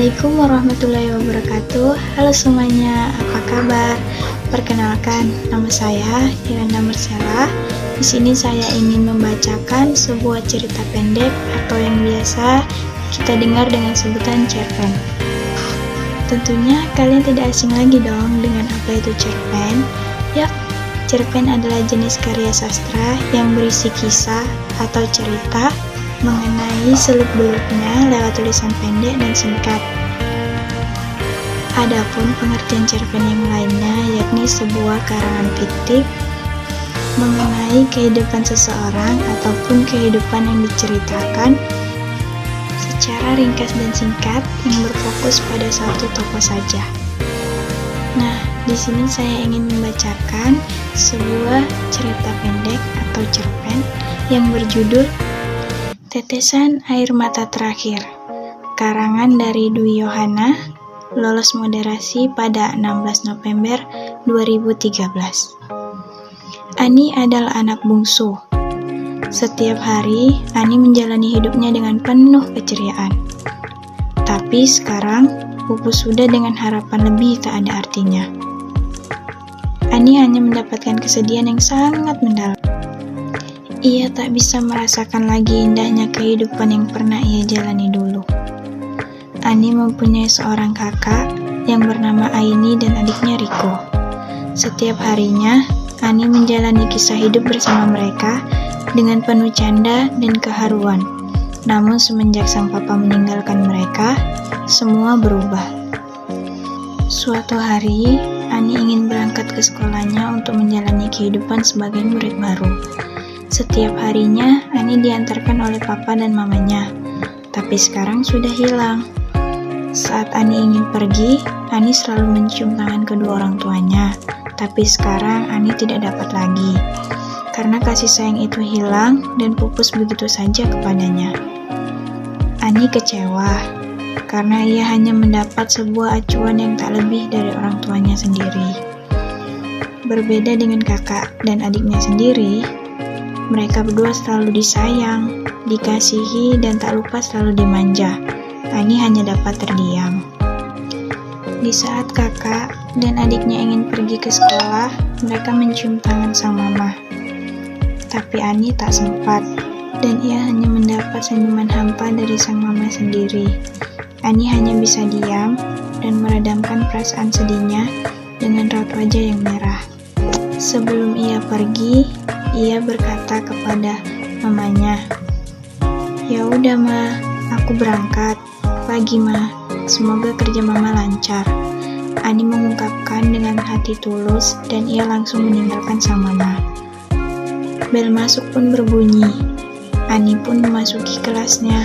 Assalamualaikum warahmatullahi wabarakatuh. Halo semuanya, apa kabar? Perkenalkan, nama saya Iranda Mersela. Di sini saya ingin membacakan sebuah cerita pendek atau yang biasa kita dengar dengan sebutan cerpen. Tentunya kalian tidak asing lagi dong dengan apa itu cerpen. Yap, cerpen adalah jenis karya sastra yang berisi kisah atau cerita mengenai seluk-beluknya lewat tulisan pendek dan singkat. Adapun pengertian cerpen yang lainnya yakni sebuah karangan fiktif mengenai kehidupan seseorang ataupun kehidupan yang diceritakan secara ringkas dan singkat yang berfokus pada satu tokoh saja. Nah, di sini saya ingin membacakan sebuah cerita pendek atau cerpen yang berjudul Tetesan Air Mata Terakhir, karangan dari Dwi Yohana, lolos moderasi pada 16 November 2013. Ani adalah anak bungsu. Setiap hari, Ani menjalani hidupnya dengan penuh keceriaan. Tapi sekarang, pupus sudah dengan harapan lebih tak ada artinya. Ani hanya mendapatkan kesedihan yang sangat mendalam. Ia tak bisa merasakan lagi indahnya kehidupan yang pernah ia jalani dulu. Ani mempunyai seorang kakak yang bernama Aini dan adiknya Riko. Setiap harinya, Ani menjalani kisah hidup bersama mereka dengan penuh canda dan keharuan. Namun semenjak sang papa meninggalkan mereka, semua berubah. Suatu hari, Ani ingin berangkat ke sekolahnya untuk menjalani kehidupan sebagai murid baru. Setiap harinya, Ani diantarkan oleh papa dan mamanya, tapi sekarang sudah hilang. Saat Ani ingin pergi, Ani selalu mencium tangan kedua orang tuanya, tapi sekarang Ani tidak dapat lagi, karena kasih sayang itu hilang dan pupus begitu saja kepadanya. Ani kecewa, karena ia hanya mendapat sebuah acuan yang tak lebih dari orang tuanya sendiri. Berbeda dengan kakak dan adiknya sendiri, mereka berdua selalu disayang, dikasihi, dan tak lupa selalu dimanja. Ani hanya dapat terdiam. Di saat kakak dan adiknya ingin pergi ke sekolah, mereka mencium tangan sang mama. Tapi Ani tak sempat, dan ia hanya mendapat senyuman hampa dari sang mama sendiri. Ani hanya bisa diam dan meredamkan perasaan sedihnya dengan raut wajah yang merah. Sebelum ia pergi, ia berkata kepada mamanya, "Ya udah ma, aku berangkat. Pagi ma, semoga kerja mama lancar." Ani mengungkapkan dengan hati tulus dan ia langsung meninggalkan sang mama. Bel masuk pun berbunyi. Ani pun memasuki kelasnya.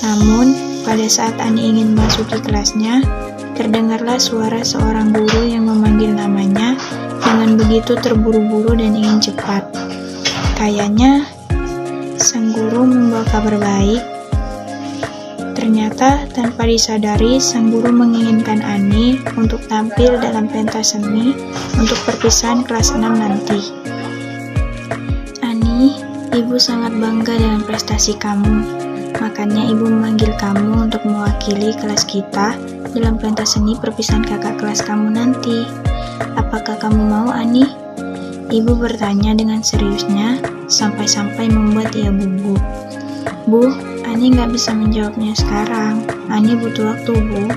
Namun, pada saat Ani ingin memasuki kelasnya, terdengarlah suara seorang guru yang memanggil namanya dengan begitu terburu-buru dan ingin cepat. Kayaknya sang guru membawa kabar baik. Ternyata tanpa disadari, sang guru menginginkan Ani untuk tampil dalam pentas seni untuk perpisahan kelas 6 nanti. "Ani, ibu sangat bangga dengan prestasi kamu. Makanya ibu memanggil kamu untuk mewakili kelas kita dalam pentas seni perpisahan kakak kelas kamu nanti. Apakah kamu mau, Ani?" Ibu bertanya dengan seriusnya, sampai-sampai membuat ia gugup. "Bu, Ani nggak bisa menjawabnya sekarang. Ani butuh waktu, Bu.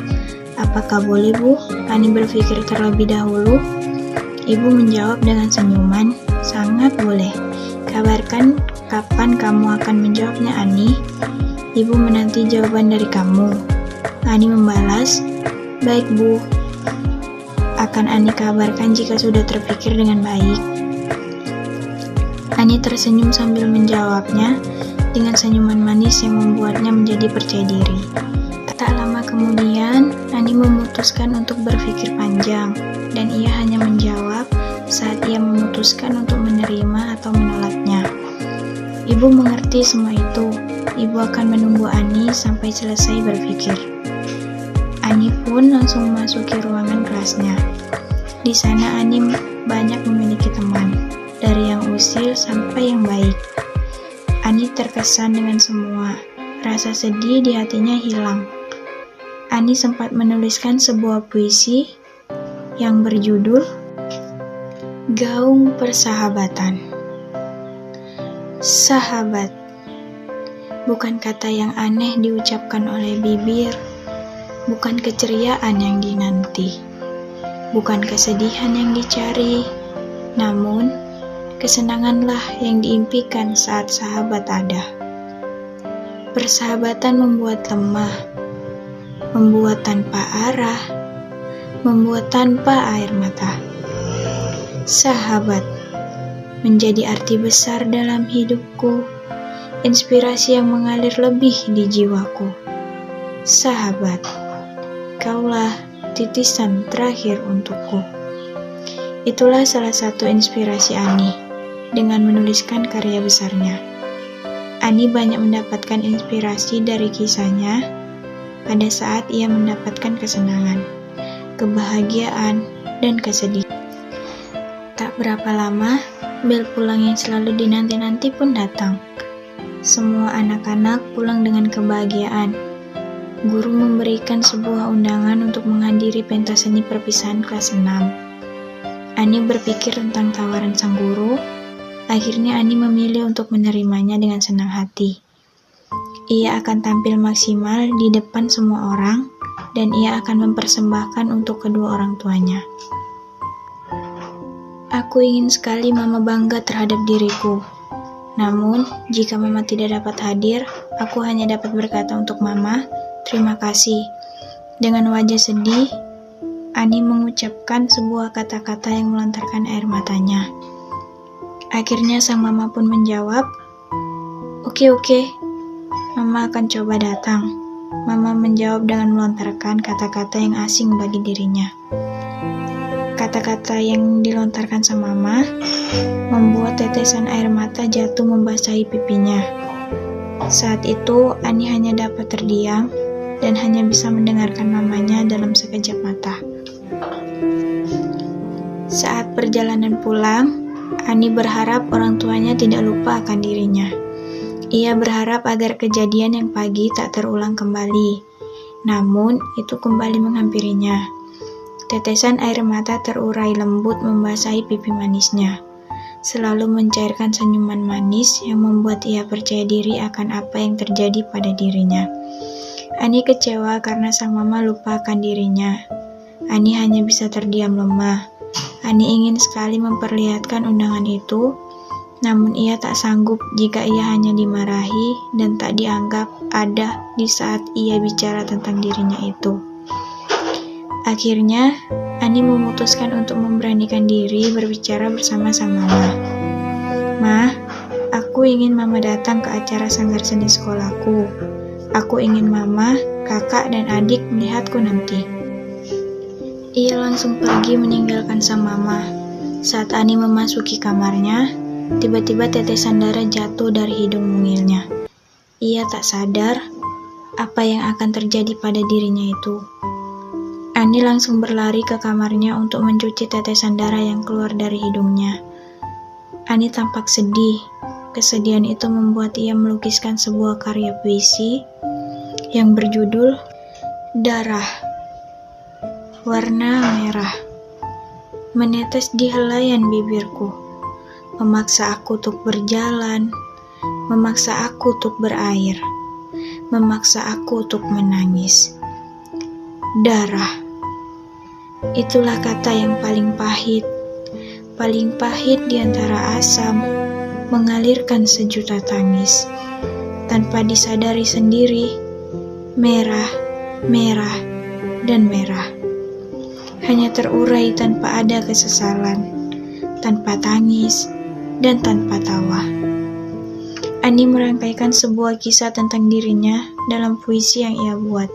Apakah boleh, Bu? Ani berpikir terlebih dahulu." Ibu menjawab dengan senyuman, "Sangat boleh. Kabarkan kapan kamu akan menjawabnya, Ani. Ibu menanti jawaban dari kamu." Ani membalas, "Baik, Bu. Akan Ani kabarkan jika sudah terpikir dengan baik." Ani tersenyum sambil menjawabnya dengan senyuman manis yang membuatnya menjadi percaya diri. Tak lama kemudian, Ani memutuskan untuk berpikir panjang, dan ia hanya menjawab saat ia memutuskan untuk menerima atau menolaknya. Ibu mengerti semua itu. Ibu akan menunggu Ani sampai selesai berpikir. Ani pun langsung memasuki ruangan kelasnya. Di sana Ani banyak memiliki teman, dari yang usil sampai yang baik. Ani terkesan dengan semua. Rasa sedih di hatinya hilang. Ani sempat menuliskan sebuah puisi yang berjudul Gaung Persahabatan. Sahabat, bukan kata yang aneh diucapkan oleh bibir, bukan keceriaan yang dinanti, bukan kesedihan yang dicari, namun kesenanganlah yang diimpikan saat sahabat ada. Persahabatan membuat lemah, membuat tanpa arah, membuat tanpa air mata. Sahabat menjadi arti besar dalam hidupku, inspirasi yang mengalir lebih di jiwaku. Sahabat, kaulah titisan terakhir untukku. Itulah salah satu inspirasi Ani dengan menuliskan karya besarnya. Ani banyak mendapatkan inspirasi dari kisahnya pada saat ia mendapatkan kesenangan, kebahagiaan, dan kesedihan. Tak berapa lama, bel pulang yang selalu dinanti-nanti pun datang. Semua anak-anak pulang dengan kebahagiaan. Guru memberikan sebuah undangan untuk menghadiri pentas seni perpisahan kelas 6. Ani berpikir tentang tawaran sang guru. Akhirnya Ani memilih untuk menerimanya dengan senang hati. Ia akan tampil maksimal di depan semua orang, dan ia akan mempersembahkan untuk kedua orang tuanya. Aku ingin sekali Mama bangga terhadap diriku. Namun, jika Mama tidak dapat hadir, aku hanya dapat berkata untuk Mama, terima kasih. Dengan wajah sedih, Ani mengucapkan sebuah kata-kata yang melontarkan air matanya. Akhirnya sang Mama pun menjawab, Oke, Mama akan coba datang. Mama menjawab dengan melontarkan kata-kata yang asing bagi dirinya. Kata-kata yang dilontarkan sang Mama membuat tetesan air mata jatuh membasahi pipinya. Saat itu, Ani hanya dapat terdiam dan hanya bisa mendengarkan mamanya dalam sekejap mata. Saat perjalanan pulang, Ani berharap orang tuanya tidak lupa akan dirinya. Ia berharap agar kejadian yang pagi tak terulang kembali. Namun, itu kembali menghampirinya. Tetesan air mata terurai lembut membasahi pipi manisnya, selalu mencairkan senyuman manis yang membuat ia percaya diri akan apa yang terjadi pada dirinya. Ani kecewa karena sang Mama lupa akan dirinya. Ani hanya bisa terdiam lemah. Ani ingin sekali memperlihatkan undangan itu, namun ia tak sanggup jika ia hanya dimarahi dan tak dianggap ada di saat ia bicara tentang dirinya itu. Akhirnya, Ani memutuskan untuk memberanikan diri berbicara bersama sang Mama. Ma, aku ingin Mama datang ke acara sanggar seni sekolahku. Aku ingin Mama, kakak, dan adik melihatku nanti. Ia langsung pergi meninggalkan sang Mama. Saat Ani memasuki kamarnya, tiba-tiba tetesan darah jatuh dari hidung mungilnya. Ia tak sadar apa yang akan terjadi pada dirinya itu. Ani langsung berlari ke kamarnya untuk mencuci tetesan darah yang keluar dari hidungnya. Ani tampak sedih. Kesedihan itu membuat ia melukiskan sebuah karya puisi yang berjudul Darah. Warna merah menetes di helaian bibirku, memaksa aku untuk berjalan, memaksa aku untuk berair, memaksa aku untuk menangis. Darah. Itulah kata yang paling pahit di antara asam, mengalirkan sejuta tangis. Tanpa disadari sendiri, merah, dan merah. Hanya terurai tanpa ada kesesalan, tanpa tangis, dan tanpa tawa. Ani merangkaikan sebuah kisah tentang dirinya dalam puisi yang ia buat.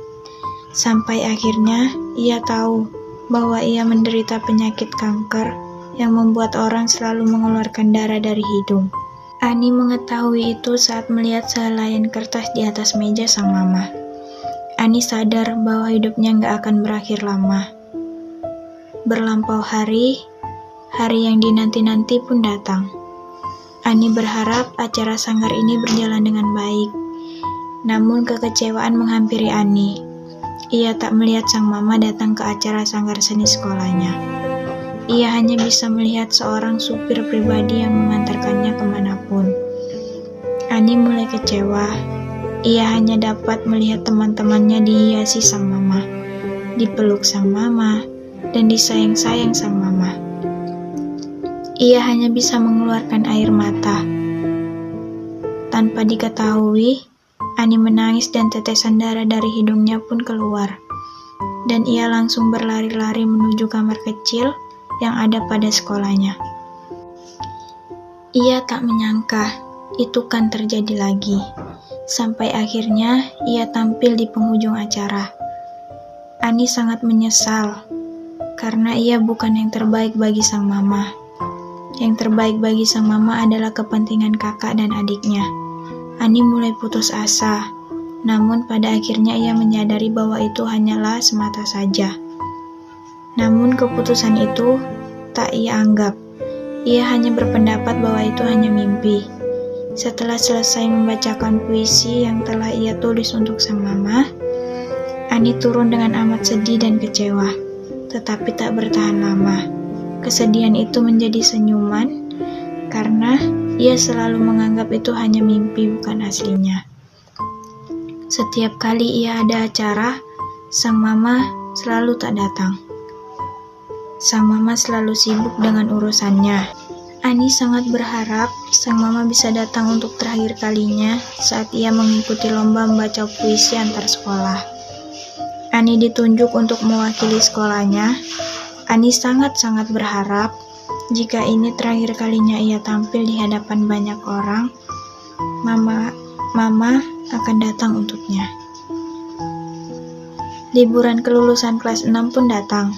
Sampai akhirnya ia tahu bahwa ia menderita penyakit kanker yang membuat orang selalu mengeluarkan darah dari hidung. Ani mengetahui itu saat melihat sehelaian kertas di atas meja sang Mama. Ani sadar bahwa hidupnya gak akan berakhir lama. Berlampau hari yang dinanti-nanti pun datang. Ani berharap acara sanggar ini berjalan dengan baik. Namun kekecewaan menghampiri Ani. ia tak melihat sang mama datang ke acara sanggar seni sekolahnya. Ia hanya bisa melihat seorang supir pribadi yang mengantarkannya kemanapun. Ani mulai kecewa. Ia hanya dapat melihat teman-temannya dihiasi sang mama, dipeluk sang mama, dan disayang-sayang sang mama. Ia hanya bisa mengeluarkan air mata. Tanpa diketahui, Ani menangis dan tetesan darah dari hidungnya pun keluar. Dan ia langsung berlari-lari menuju kamar kecil yang ada pada sekolahnya. Ia tak menyangka itu kan terjadi lagi. Sampai akhirnya ia tampil di penghujung acara. Ani sangat menyesal karena ia bukan yang terbaik bagi sang mama. Yang terbaik bagi sang mama adalah kepentingan kakak dan adiknya. Ani mulai putus asa, namun pada akhirnya ia menyadari bahwa itu hanyalah semata saja. Namun keputusan itu tak ia anggap. Ia hanya berpendapat bahwa itu hanya mimpi. Setelah selesai membacakan puisi yang telah ia tulis untuk sang mama, Ani turun dengan amat sedih dan kecewa, tetapi tak bertahan lama. Kesedihan itu menjadi senyuman karena ia selalu menganggap itu hanya mimpi, bukan aslinya. Setiap kali ia ada acara, sang mama selalu tak datang. Sang mama selalu sibuk dengan urusannya. Ani sangat berharap sang mama bisa datang untuk terakhir kalinya saat ia mengikuti lomba membaca puisi antar sekolah. Ani ditunjuk untuk mewakili sekolahnya. Ani sangat-sangat berharap jika ini terakhir kalinya ia tampil di hadapan banyak orang, mama akan datang untuknya. Liburan kelulusan kelas 6 pun datang.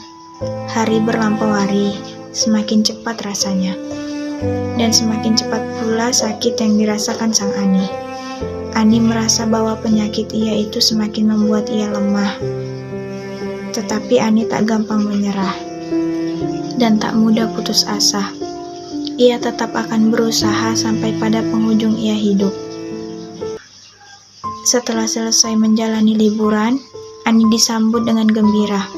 Hari berlampau hari, semakin cepat rasanya. Dan semakin cepat pula sakit yang dirasakan sang Ani. Ani merasa bahwa penyakit ia itu semakin membuat ia lemah. Tetapi Ani tak gampang menyerah dan tak mudah putus asa. Ia tetap akan berusaha sampai pada penghujung ia hidup. Setelah selesai menjalani liburan, Ani disambut dengan gembira.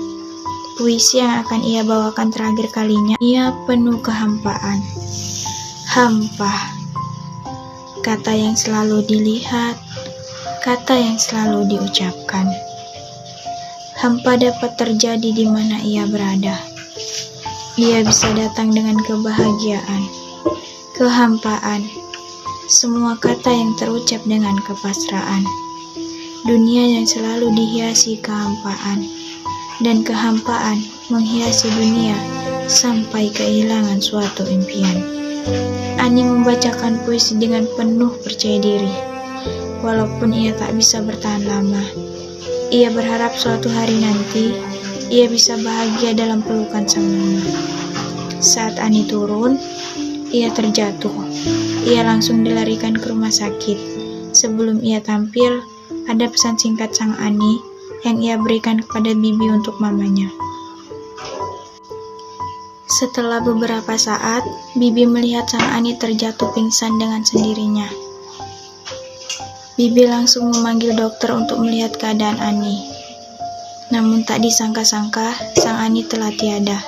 Puisi yang akan ia bawakan terakhir kalinya, ia penuh kehampaan. Hampa, kata yang selalu dilihat, kata yang selalu diucapkan. Hampa dapat terjadi di mana ia berada. Ia bisa datang dengan kebahagiaan, kehampaan, semua kata yang terucap dengan kepasrahan. Dunia yang selalu dihiasi kehampaan, dan kehampaan menghiasi dunia sampai kehilangan suatu impian. Ani membacakan puisi dengan penuh percaya diri, walaupun ia tak bisa bertahan lama. Ia berharap suatu hari nanti ia bisa bahagia dalam pelukan sang mama. Saat Ani turun, ia terjatuh. Ia langsung dilarikan ke rumah sakit. Sebelum ia tampil, ada pesan singkat sang Ani yang ia berikan kepada bibi untuk mamanya. Setelah beberapa saat, bibi melihat sang Ani terjatuh pingsan dengan sendirinya. Bibi langsung memanggil dokter untuk melihat keadaan Ani. Namun tak disangka-sangka, sang Ani telah tiada.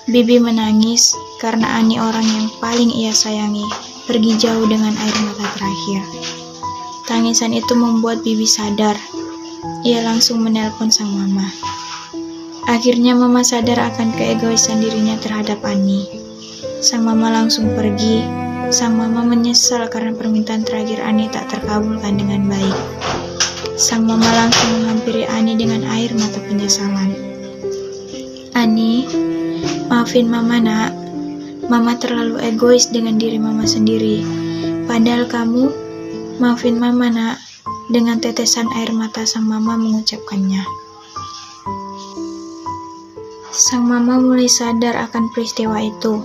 Bibi menangis karena Ani, orang yang paling ia sayangi, pergi jauh dengan air mata terakhir. Tangisan itu membuat Bibi sadar. Ia langsung menelpon sang mama. Akhirnya mama sadar akan keegoisan dirinya terhadap Ani. Sang mama langsung pergi. Sang mama menyesal karena permintaan terakhir Ani tak terkabulkan dengan baik. Sang mama langsung menghampiri Ani dengan air mata penyesalan. Ani, maafin mama nak. Mama terlalu egois dengan diri mama sendiri. Padahal kamu, maafin mama nak. Dengan tetesan air mata sang mama mengucapkannya. Sang mama mulai sadar akan peristiwa itu.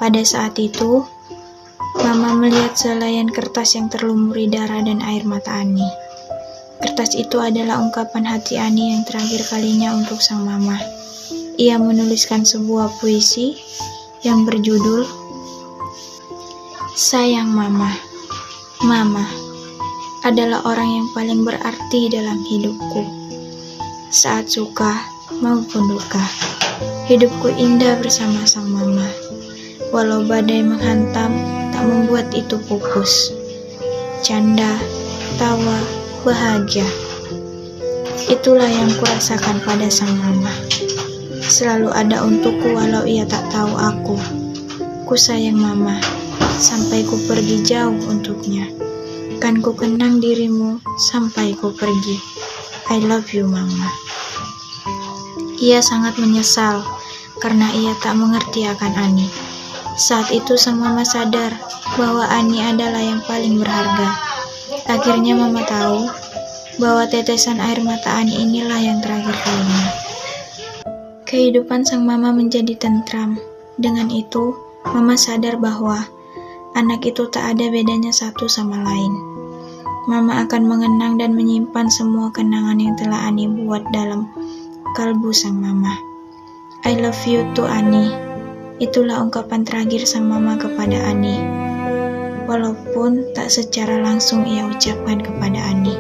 Pada saat itu, mama melihat selaian kertas yang terlumuri darah dan air mata Ani. Kertas itu adalah ungkapan hati Ani yang terakhir kalinya untuk sang mama. Ia menuliskan sebuah puisi yang berjudul Sayang Mama. Mama adalah orang yang paling berarti dalam hidupku. saat suka maupun duka. Hidupku indah bersama sang mama. Walau badai menghantam, tak membuat itu pupus. Canda, tawa, bahagia. Itulah yang kurasakan pada sang mama. Selalu ada untukku walau ia tak tahu aku. Ku sayang mama, sampai ku pergi jauh untuknya. Kan ku kenang dirimu sampai ku pergi. I love you mama. Ia sangat menyesal karena ia tak mengerti akan Ani. Saat itu sang mama sadar bahwa Ani adalah yang paling berharga. Akhirnya mama tahu bahwa tetesan air mata Ani inilah yang terakhir kalinya. Kehidupan sang mama menjadi tentram. Dengan itu, mama sadar bahwa anak itu tak ada bedanya satu sama lain. Mama akan mengenang dan menyimpan semua kenangan yang telah Ani buat dalam kalbu sang mama. I love you to Ani. Itulah ungkapan terakhir sang mama kepada Ani. Walaupun tak secara langsung ia ucapkan kepada Ani.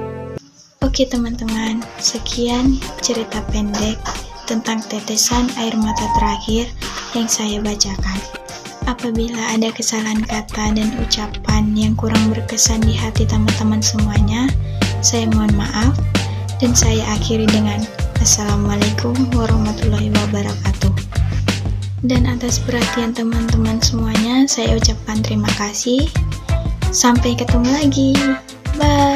Oke teman-teman, sekian cerita pendek tentang tetesan air mata terakhir yang saya bacakan. Apabila ada kesalahan kata dan ucapan yang kurang berkesan di hati teman-teman semuanya, saya mohon maaf dan saya akhiri dengan Assalamualaikum warahmatullahi wabarakatuh. Dan atas perhatian teman-teman semuanya, saya ucapkan terima kasih. Sampai ketemu lagi. Bye.